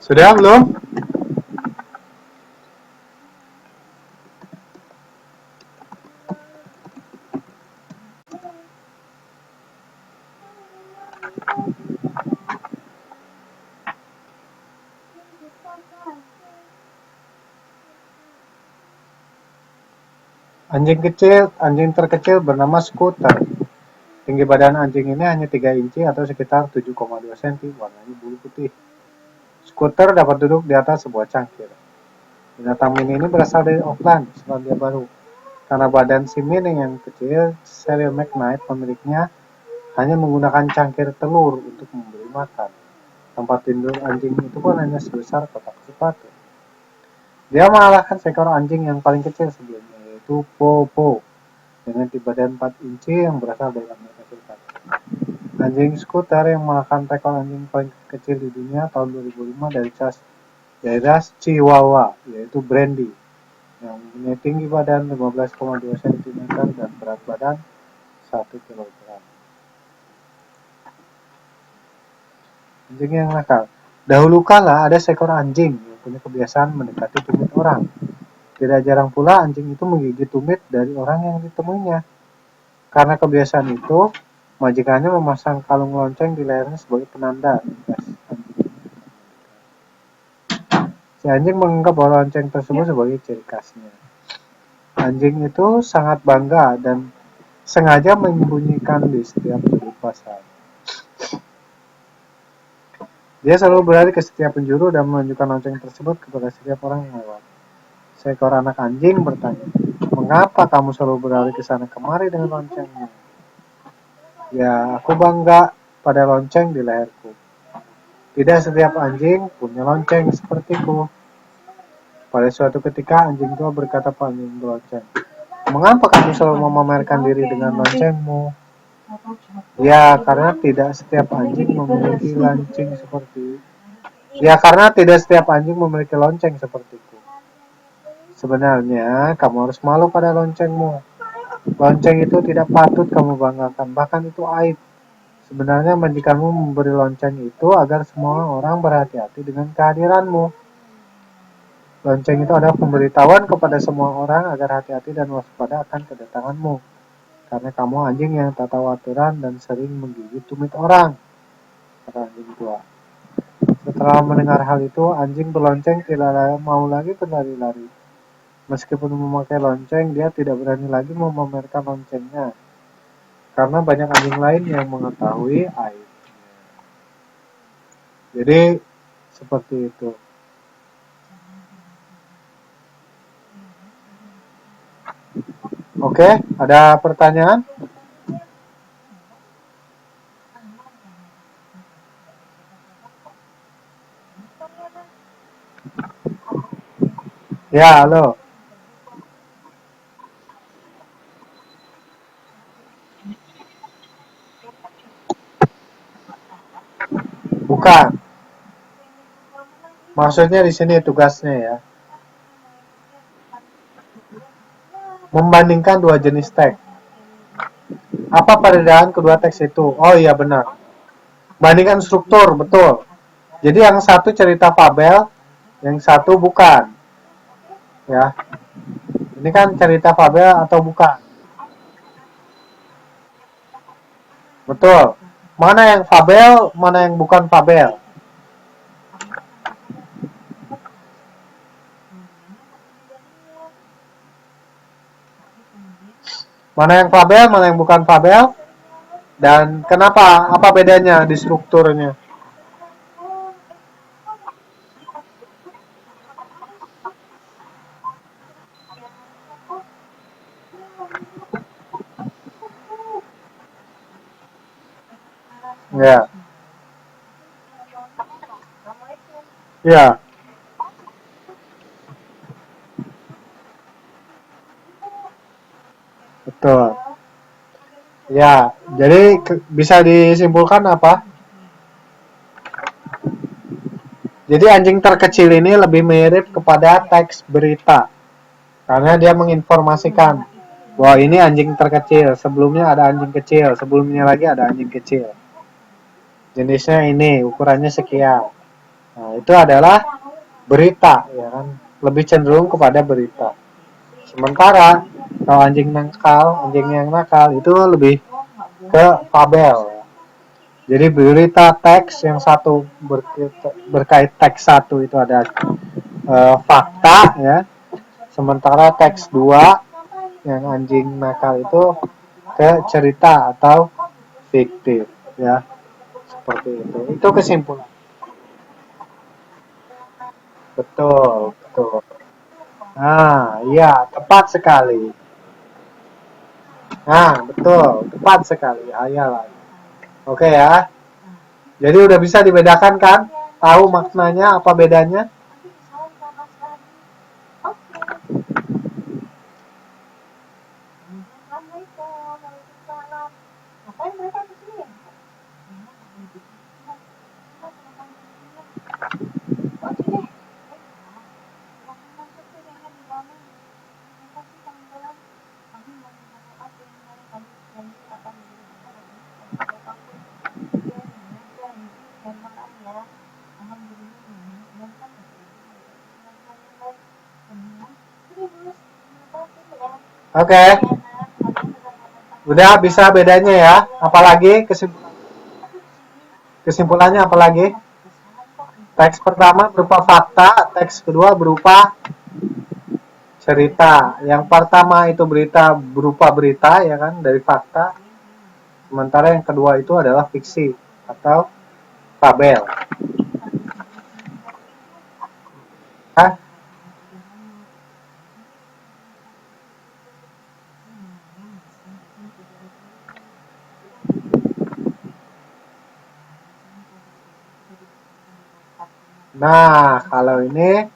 Sudah belum? Anjing terkecil bernama Scooter. Tinggi badan anjing ini hanya 3 inci atau sekitar 7,2 cm, warnanya bulu putih. Scooter dapat duduk di atas sebuah cangkir. Binatang mini ini berasal dari Auckland, Selandia Baru. Karena badan si mini yang kecil, Cyril McKnight, pemiliknya, hanya menggunakan cangkir telur untuk memberi makan. Tempat tidur anjing itu pun hanya sebesar kotak sepatu. Dia mengalahkan seekor anjing yang paling kecil sebelumnya, yaitu Popo, dengan tinggi badan 4 inci yang berasal dari Amerika Serikat. Anjing Scooter yang mengalahkan rekor anjing paling kecil di dunia tahun 2005 dari ras Chihuahua, yaitu Brandy, yang mempunyai tinggi badan 15,2 cm dan berat badan 1 kg. Anjing yang nakal. Dahulu kala ada seekor anjing yang punya kebiasaan mendekati tumit orang. Tidak jarang pula anjing itu menggigit tumit dari orang yang ditemuinya. Karena kebiasaan itu, majikannya memasang kalung lonceng di lehernya sebagai penanda. Si anjing menganggap bahwa lonceng tersebut sebagai ciri khasnya. Anjing itu sangat bangga dan sengaja menyembunyikan di setiap sudut pasar. Dia selalu berlari ke setiap penjuru dan menunjukkan lonceng tersebut kepada setiap orang yang lewat. Seekor anak anjing bertanya, "Mengapa kamu selalu berlari ke sana kemari dengan loncengmu?" "Ya, aku bangga pada lonceng di leherku. Tidak setiap anjing punya lonceng sepertiku." Pada suatu ketika anjing tua berkata pada anjing belonceng, "Mengapa kamu selalu memamerkan diri dengan loncengmu?" "Ya, karena tidak setiap anjing memiliki lonceng seperti Ya, karena tidak setiap anjing memiliki lonceng sepertiku." "Sebenarnya kamu harus malu pada loncengmu. Lonceng itu tidak patut kamu banggakan, bahkan itu aib. Sebenarnya majikanmu memberi lonceng itu agar semua orang berhati-hati dengan kehadiranmu. Lonceng itu adalah pemberitahuan kepada semua orang agar hati-hati dan waspada akan kedatanganmu. Karena kamu anjing yang tak tahu aturan dan sering menggigit tumit orang," kata anjing tua. Setelah mendengar hal itu, anjing belonceng tidak mau lagi berlari-lari. Meskipun memakai lonceng, dia tidak berani lagi memamerkan loncengnya. Karena banyak anjing lain yang mengetahui aib. Jadi, seperti itu. Oke, ada pertanyaan? Ya, halo. Bukan. Maksudnya di sini tugasnya ya. Membandingkan dua jenis teks. Apa perbedaan kedua teks itu? Oh iya benar. Bandingkan struktur, betul. Jadi yang satu cerita fabel, yang satu bukan. Ya, ini kan cerita fabel atau bukan? Betul. Mana yang fabel, mana yang bukan fabel? Mana yang fabel, mana yang bukan fabel? Dan kenapa? Apa bedanya di strukturnya? Ya, ya, betul. Ya, jadi bisa disimpulkan apa? Jadi anjing terkecil ini lebih mirip kepada teks berita karena dia menginformasikan bahwa ini anjing terkecil, sebelumnya ada anjing kecil, sebelumnya lagi ada anjing kecil. Jenisnya ini, ukurannya sekian. Nah, itu adalah berita, ya kan? Lebih cenderung kepada berita. Sementara kalau anjing yang nakal itu lebih ke fabel. Jadi berita teks yang satu berkait teks satu itu ada fakta ya. Sementara teks dua yang anjing nakal itu ke cerita atau fiktif ya. Seperti itu. Itu kesimpulan. Betul, betul. Nah, iya, tepat sekali. Nah, betul, tepat sekali. Ayalah. Oke ya. Jadi udah bisa dibedakan kan? Tahu maknanya apa bedanya? Oke, udah bisa bedanya ya. Apalagi kesimpulannya apalagi? Teks pertama berupa fakta, teks kedua berupa cerita. Yang pertama itu berita berupa berita ya kan dari fakta. Sementara yang kedua itu adalah fiksi atau fabel. Hah? Nah, kalau ini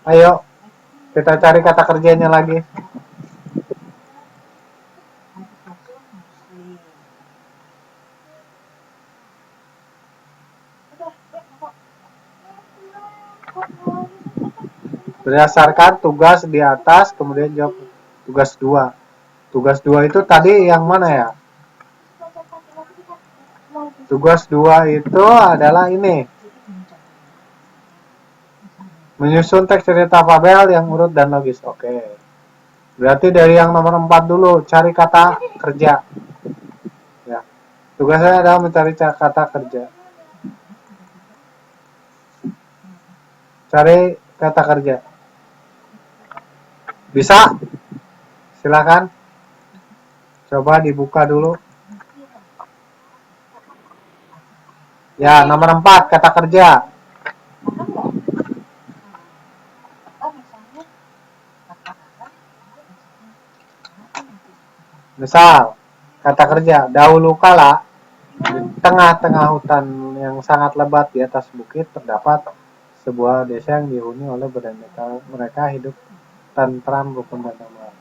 ayo kita cari kata kerjanya lagi. Berdasarkan tugas di atas, kemudian jawab tugas 2. Tugas 2 itu tadi yang mana ya? Tugas 2 itu adalah ini. Menyusun teks cerita fabel yang urut dan logis. Oke. Berarti dari yang nomor 4 dulu, cari kata kerja. Ya. Tugasnya adalah mencari kata kerja. Cari kata kerja. Bisa? Silakan. Coba dibuka dulu. Ya, nomor 4 kata kerja. Misal, kata kerja, dahulu kala di tengah-tengah hutan yang sangat lebat di atas bukit terdapat sebuah desa yang dihuni oleh beraneka mereka hidup tentram, rukun dan damai.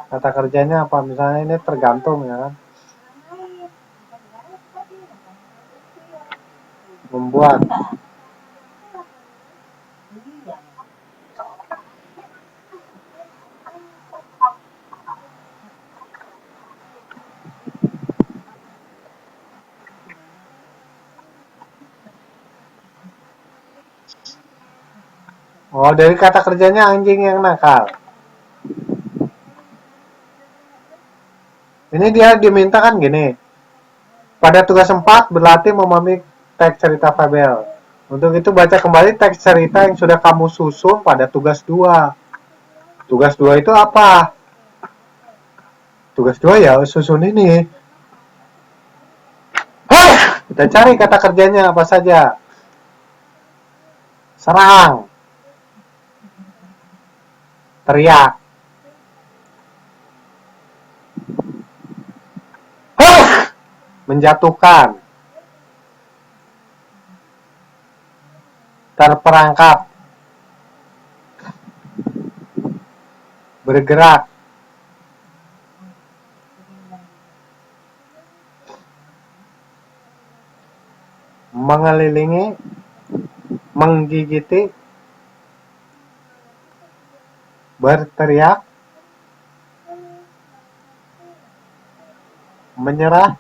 Kata kerjanya apa? Misalnya ini tergantung ya kan. Membuat. Oh, dari kata kerjanya anjing yang nakal. Ini dia diminta kan gini. Pada tugas 4 berlatih memahami teks cerita fabel. Untuk itu baca kembali teks cerita yang sudah kamu susun pada tugas 2. Tugas 2 itu apa? Tugas 2 ya susun ini. Kita cari kata kerjanya apa saja. Serang, teriak, menjatuhkan, terperangkap, bergerak, mengelilingi, menggigiti, berteriak, menyerah,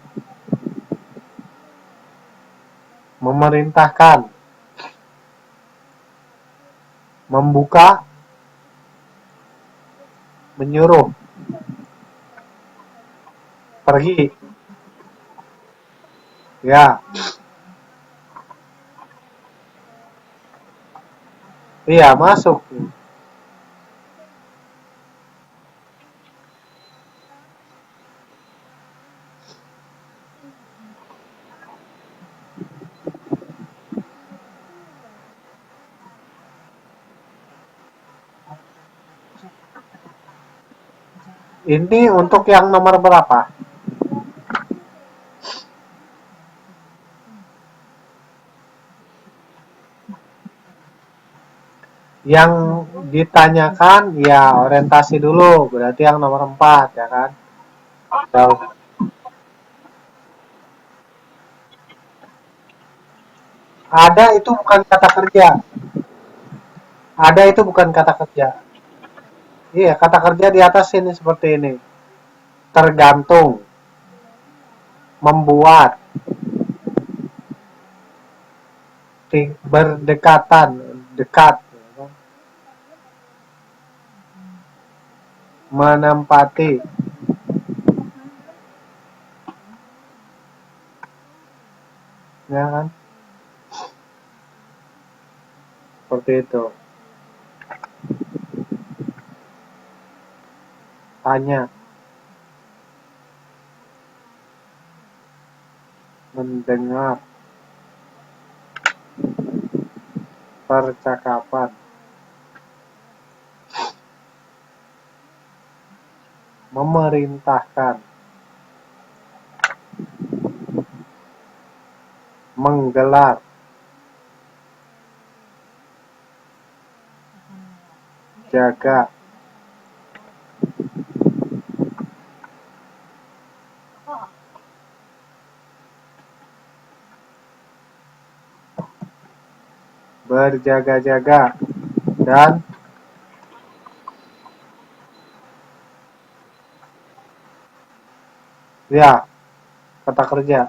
memerintahkan, membuka, menyuruh, pergi. Ya, iya masuk. Ini untuk yang nomor berapa? Yang ditanyakan ya orientasi dulu, berarti yang nomor 4 ya kan. So, ada itu bukan kata kerja. Ada itu bukan kata kerja. Iya, kata kerja di atas ini seperti ini. Tergantung, membuat, berdekatan, dekat, menempati, ya kan? Seperti itu. Tanya, mendengar, percakapan, memerintahkan, menggelar, jaga, berjaga-jaga, dan ya, kata kerja.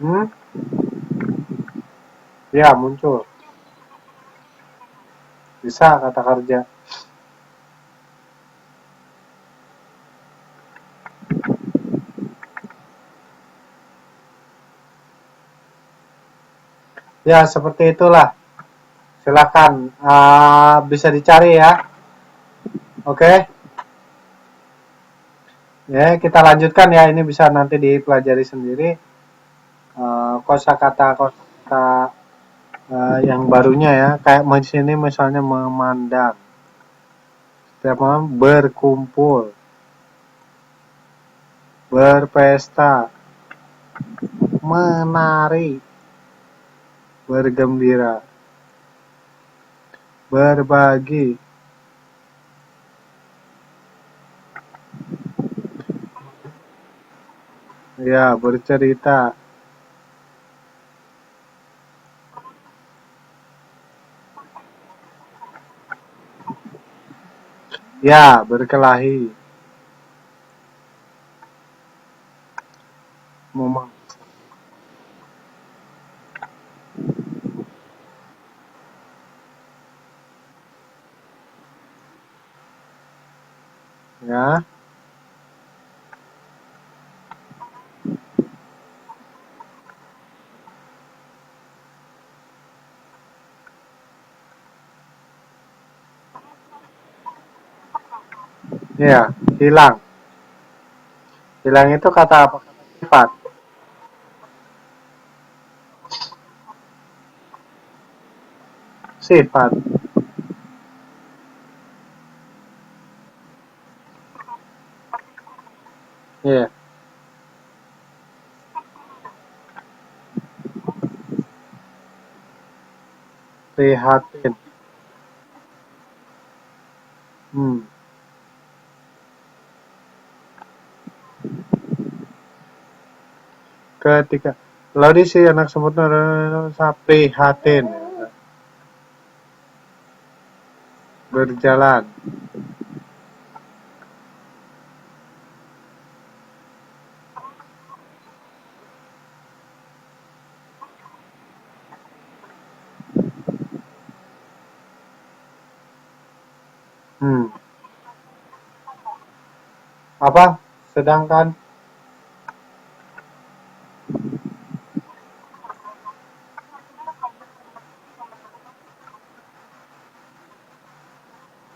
Hmm? Ya, muncul. Bisa kata kerja. Ya, seperti itulah. Silakan, bisa dicari ya. Oke. Ya, kita lanjutkan ya. Ini bisa nanti dipelajari sendiri. Kosakata yang barunya ya. Kayak di sini misalnya memandang. Setiap malam berkumpul, berpesta, menari, bergembira, berbagi, ya, bercerita, ya, berkelahi, memang, ya, ya, hilang. Hilang itu kata apa? Sifat, sifat, ya, prihatin, hmm. Ketika Laudi si anak semutnya prihatin, berjalan, hmm. Apa? Sedangkan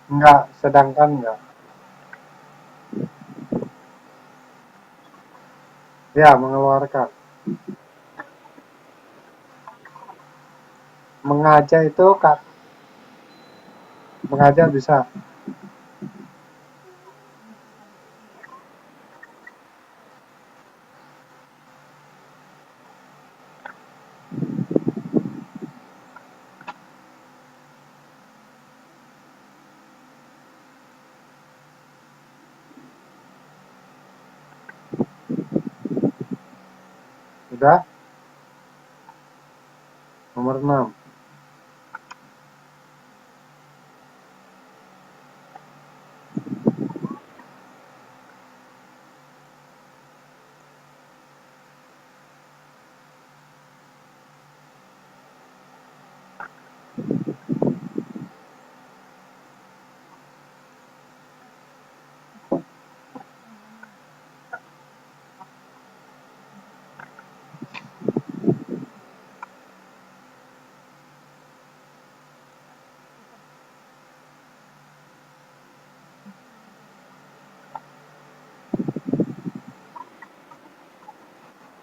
enggak, sedangkan enggak. Ya, mengeluarkan. Mengajak itu mengajak bisa. Sudah? Nomor 6.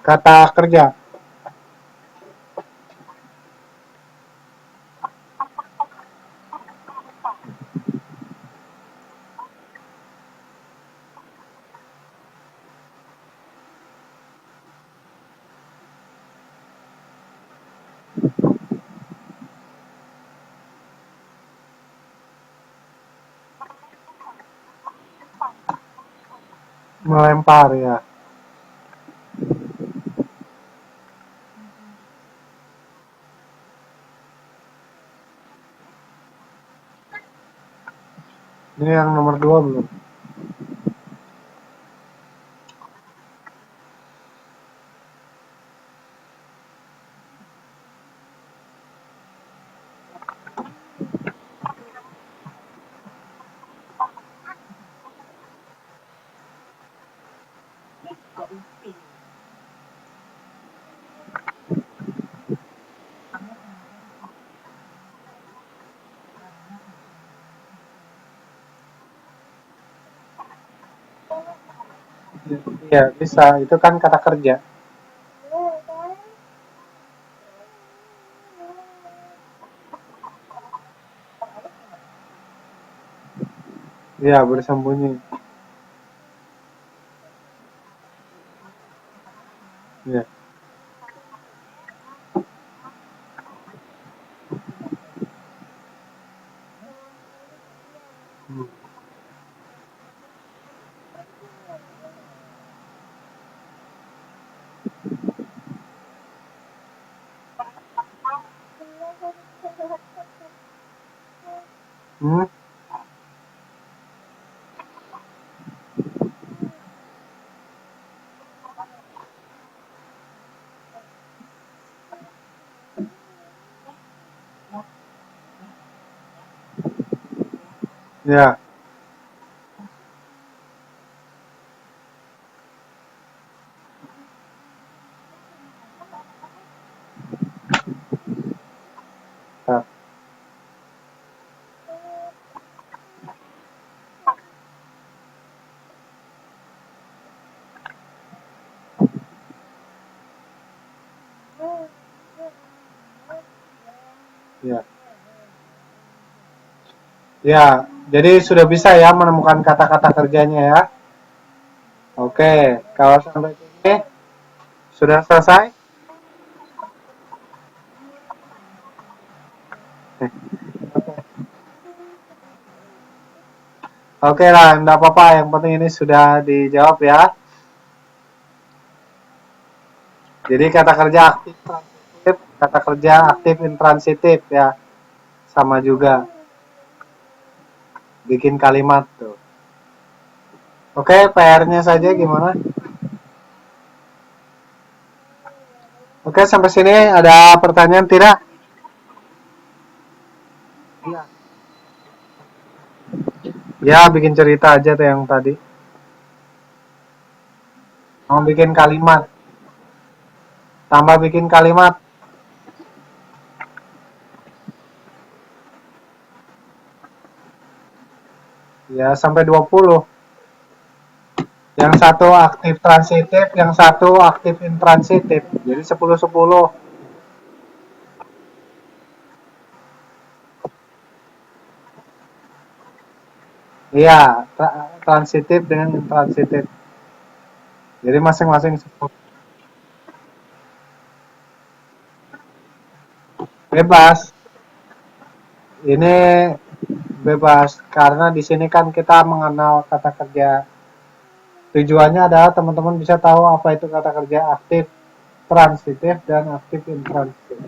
Kata kerja. Melempar ya. Ini yang nomor 2 belum? Iya, bisa. Itu kan kata kerja. Iya, bersembunyi. Iya. Hmm. Hmm? Ya, ya, ya. Ya, jadi sudah bisa ya menemukan kata-kata kerjanya ya. Oke, kalau sampai sini sudah selesai? Oke lah, enggak apa-apa. Yang penting ini sudah dijawab ya. Jadi kata kerja aktif transitif, kata kerja aktif intransitif ya. Sama juga bikin kalimat tuh. Oke, PR-nya saja gimana? Oke, sampai sini ada pertanyaan tidak? Iya. Ya, bikin cerita aja tuh yang tadi. Mau bikin kalimat, tambah bikin kalimat. Ya, sampai 20. Yang satu aktif transitif, yang satu aktif intransitif. Jadi 10-10. Iya, transitif dengan intransitif. Jadi masing-masing 10. Bebas. Ini bebas karena di sini kan kita mengenal kata kerja. Tujuannya adalah teman-teman bisa tahu apa itu kata kerja aktif, transitif dan aktif intransitif.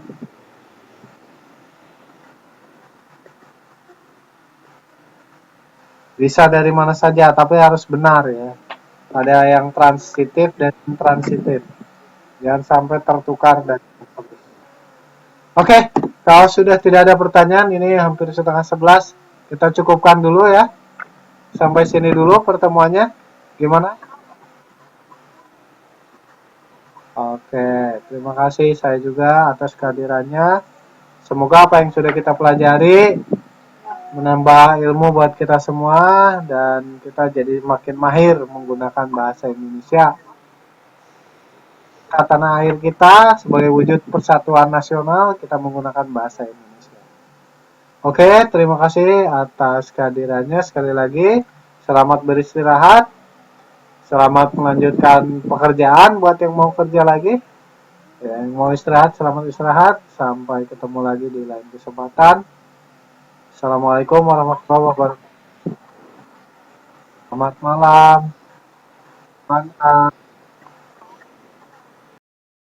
Bisa dari mana saja, tapi harus benar ya. Ada yang transitif dan intransitif. Jangan sampai tertukar dan Oke, kalau sudah tidak ada pertanyaan, ini hampir setengah 11. Kita cukupkan dulu ya. Sampai sini dulu pertemuannya. Gimana? Oke, terima kasih saya juga atas kehadirannya. Semoga apa yang sudah kita pelajari menambah ilmu buat kita semua dan kita jadi makin mahir menggunakan bahasa Indonesia. Tanah air kita sebagai wujud persatuan nasional kita menggunakan bahasa Indonesia. Oke, terima kasih atas kehadirannya sekali lagi. Selamat beristirahat. Selamat melanjutkan pekerjaan buat yang mau kerja lagi. Ya, yang mau istirahat, selamat istirahat. Sampai ketemu lagi di lain kesempatan. Assalamualaikum warahmatullahi wabarakatuh. Selamat malam. Mantap.